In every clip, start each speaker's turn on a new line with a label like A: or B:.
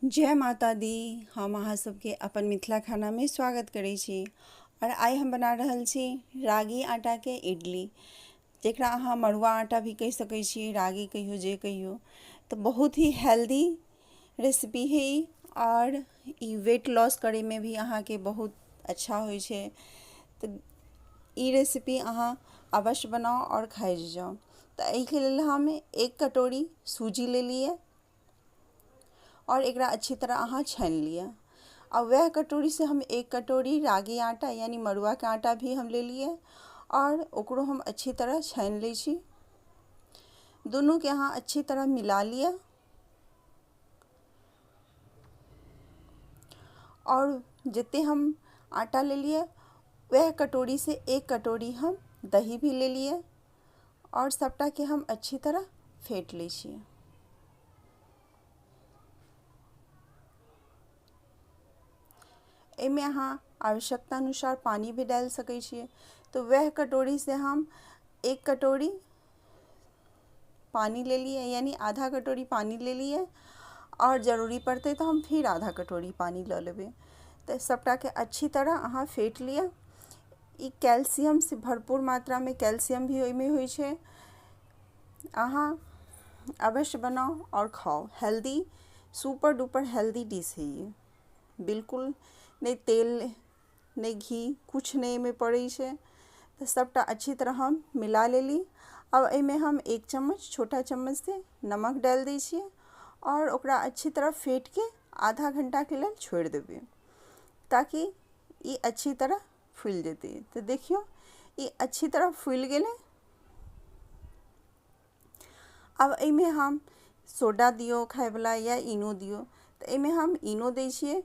A: जय माता दी। हम अहाँ सबके अपन मिथिला खाना में स्वागत करै छी। और आइ हम बना रहल छी रागी आटा के इडली, जेकरा अहाँ मड़ुआ आटा भी कह सकै छी, रागी कहियो जे कहियो। तो बहुत ही हेल्दी रेसिपी है ई, और ई वेट लॉस करे में भी अहाँ के बहुत अच्छा होइ छै। तो ई रेसिपी अहाँ अवश्य बनाओ और खाइ जाओ। तो एहिके लेल हम 1 कटोरी सूजी ले लिए और एकरा अच्छी तरह अहाँ छानि लिया। और वह कटोरी से हम 1 कटोरी रागी आटा यानी मड़ुआ के आटा भी हम ले लिए और ओकरो हम अच्छी तरह छानि लै छी। दोनों के अहाँ अच्छी तरह मिला लिया और जितने हम आटा ले लिए वह कटोरी से 1 कटोरी हम दही भी ले लिए और सबटा के हम अच्छी तरह फेंट लै छियै। एमे अहाँ आवश्यकता अनुसार पानी भी डाल सकै छियै। तो वह कटोरी से हम 1 कटोरी पानी ले लिए, यानी आधा कटोरी पानी ले लिए और ज़रूरी पड़ते तो हम फिर आधा कटोरी पानी लऽ लेबै। तो सबटा के अच्छी तरह अहाँ फेंट लिया। ई कैल्शियम से भरपूर मात्रा में कैल्शियम भी ओइमे होइ छै। अहाँ अवश्य बनाओ और खाओ। Healthy, super duper healthy dish है ये। बिल्कुल नहीं तेल नहीं घी कुछ नहीं में पड़ै छै। तो सबटा अच्छी तरह हम मिला लेली। अब एमे हम 1 चम्मच छोटा चम्मच से नमक डाल दै छियै और ओकरा अच्छी तरह फेंट के आधा घंटा के लिए छोड़ देबै, ताकि ये अच्छी तरह फूल जेतै। तो देखियो ये अच्छी तरह फूल गेलै। अब एमे हम सोडा दियो खाए वाला या इनो दियो। तो एमे हम इनो दै छियै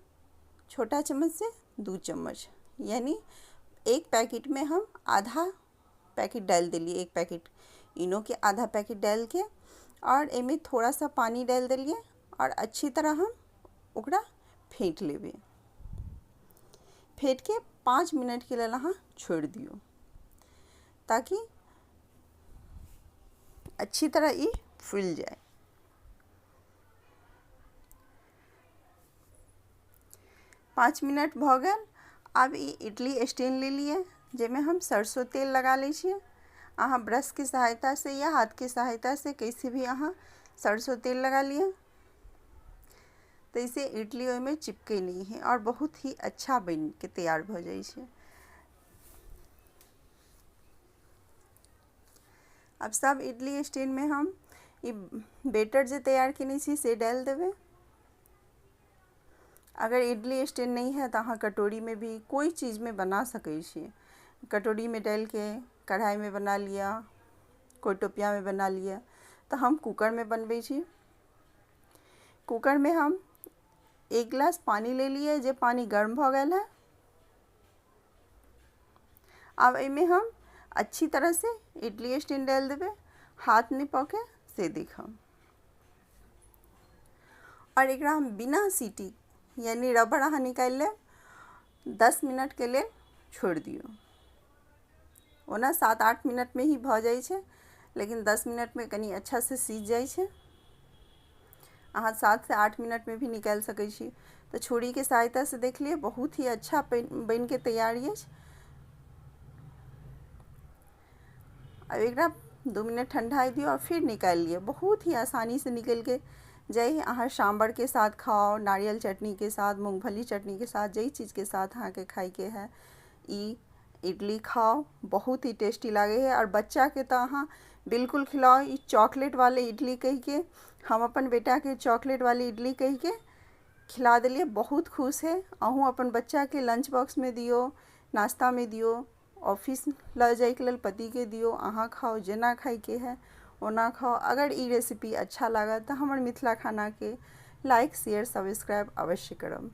A: छोटा चम्मच से 2 चम्मच, यानी 1 पैकेट में हम आधा पैकेट डाल दिली। 1 पैकेट इनो के आधा पैकेट डाल के और एमे थोड़ा सा पानी डाल दिलिए और अच्छी तरह हम ओकरा फेंट लेबै। फेंट के 5 मिनट के लिए अहाँ छोड़ दियो, ताकि अच्छी तरह ये फूल जाए। 5 मिनट भ गेल। अब ई इडली स्टैंड ले लिए, जेमे हम सरसों तेल लगा लै छियै। अहाँ ब्रश की सहायता से या हाथ की सहायता से कैसे भी अहाँ सरसों तेल लगा लिए, तो इसे इडली ओहिमे चिपके नहीं है और बहुत ही अच्छा बन के तैयार भ जाइ छै। अब सब इडली स्टैंड में हम ई बेटर जे तैयार केने छी से डाल देबै। अगर इडली स्टैंड नहीं है तो अहाँ कटोरी में भी कोई चीज़ में बना सकै छियै। कटोरी में डाल के कढ़ाई में बना लिया, कोई टोपिया में बना लिया। तो हम कुकर में बनबै छी। कुकर में हम 1 गिलास पानी ले लिए, जे पानी गर्म भ गेल है। अब एमे हम अच्छी तरह से इडली स्टैंड डाल देबै, हाथ नहीं पके से देखम। और एकरा हम बिना सीटी यानी रबर अहाँ निकाल ले 10 मिनट के लिए छोड़ दियो। ओना 7-8 मिनट में ही भ जाइ छै, लेकिन 10 मिनट में कनी अच्छा से सीझ जाइ छै। अहाँ 7 से 8 मिनट में भी निकाल सकै छी। तो छुरी के सहायता से देख लिए बहुत ही अच्छा बन के तैयार है। अब एकरा 2 मिनट ठंडा दियो और फिर निकाल लिए। बहुत ही आसानी से निकल के जाए। अहाँ सांभर के साथ खाओ, नारियल चटनी के साथ, मूंगफली चटनी के साथ, जई चीज़ के साथ अहाँ के खाई के है, ई इडली खाओ, बहुत ही टेस्टी लागे है। और बच्चा के तो अहाँ बिल्कुल खिलाओ। ई चॉकलेट वाले इडली कह के हम अपन बेटा के चॉकलेट वाली इडली कह के खिला दिलिए, बहुत खुश है। अहूँ अपन बच्चा के लंच बॉक्स में दियो, नाश्ता में दियो, ऑफिस ल जाए के लेल पति के दियो। अहाँ खाओ, जेना खाई के है ओना खाओ। अगर ई रेसिपी अच्छा लगा तो हमर मिथिला खाना के लाइक शेयर सब्सक्राइब अवश्य करब।